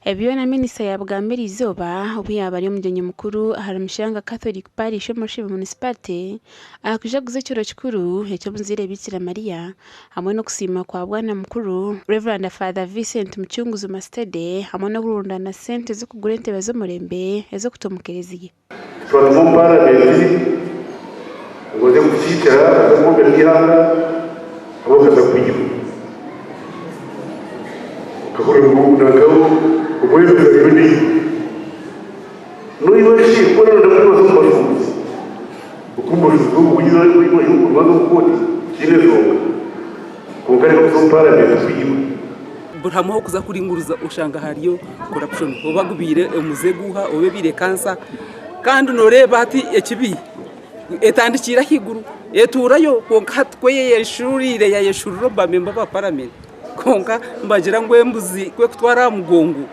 Ebyo na minisita yabugambira izoba obu yaba ari omugyenyi mukuru aha Mushanga Catholic Parish omu Rushibi Municipality akujaguza ekiro kikuru eky'omuzaire Bikira Maria hamwe n'okusiima kwa bwana mukuru Reverend Father Vincent Muchunguzi Mastede hamwe n'okurundana sente z'okugura entebe z'omurembe ez'okutomukereziya. Twatuma paramenti ngoze kukicara azamuga n'ihanga abokaza kuyiba kakore n'akawo ubweza yoni no ibashi kono ndakubaza mbafuzi ukumbuza ubuyiza ubazo koti kinezoga kungari ko paramenti kuyiba buramuho kuza kuringuruza ushanga hariyo corruption obagubire omuzeguha obebire kansa kandi noreba ati ekibi etandikira higuru eturayo konka tweye yeshurire ya yeshuriro bamemba ba parliament konka mbagira ngo embuzi kwe kutwara mugongo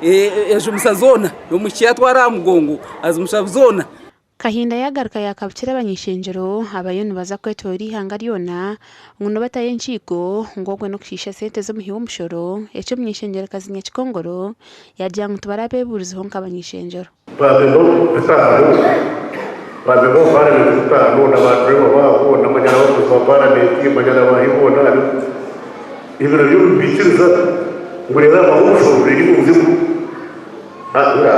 ejo musazona omukiya twara mugongo azumushavzona Kahinda yagaruka yakabukira abanyishenjero abayonu baza kwetora ihanga ryona nguno bataye enciko ngogwe no kushisha sente z'omuhiwa omushoro ekyo munyishenjero kazinya kikongoro yajya ngo tubarabeburizeho nk'abanyishenjero Babebo parliament tutano na badrewa wabo na manyana wako kwa parliament manyana wahibo na ibiro byo bikiriza ngurera mahusho riri mu muzimu ahura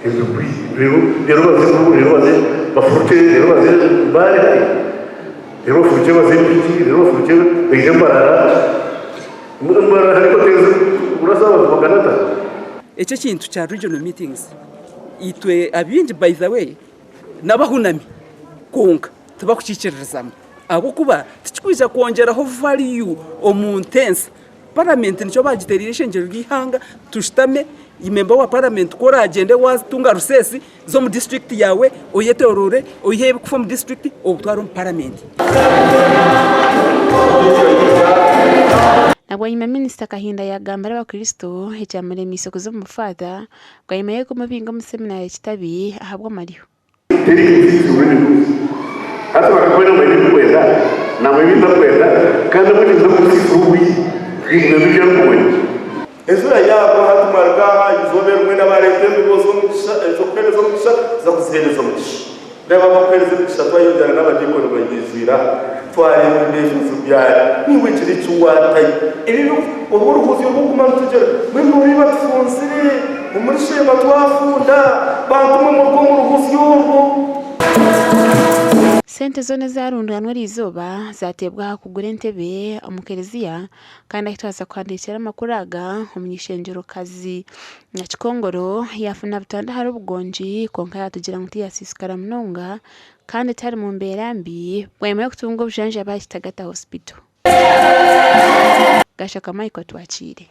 ibyo rero baze bafurute rero baze bari rero furute baze biki rero furute bejambarara mbara hariko teze urasaba bakanata icyo kintu cya regional meetings itwe abinji by the way nabahunami konka tubakucicerezamo abo kuba tikikuza kongeraho value omuntense parliament nicyo bagiterira ishengero ry'ihanga tushitame imemba wa parliament kora agende watunga rusesi zo mu district yawe oyetorore oyebe kufa mu district obutwaro mu parliament. Nabwanyuma minisita Kahinda yagambara abakristo ekyamurema isoko zo mu fada bwayimeye ko mubinga mu seminari kitabi ahabwa mariho. Hata wakakwenda mwezi kwenda na mwezi kwenda kandi muri zo kusifuwi ingabije mwe ezura yabo hatumarga izobera mwe n'abarete bibozo zo kweleza mugisha za kuzihereza mugisha reba bakweleza mugisha twayonjana n'abadikoni bayizira twari n'ejo byara niwe kiri cyuwataye ibintu uburuhuzi bwo kumanutugera mwe muri batfunzire muri shema twafunda bantu mu ruhuzi y'urwo Sente zone zarundanwa rizoba zatebwa kugura entebe omukereziya kandi ahitwaza kwandikira amakuraga omunyishenjero kazi na kikongoro yafuna butanda hari ubugonji konka yatugira ngo tiyasisikara munonga kandi tari mu mbera mbi bwemeye kutunga obujanja abahitagata hospital Gashaka Michael twakire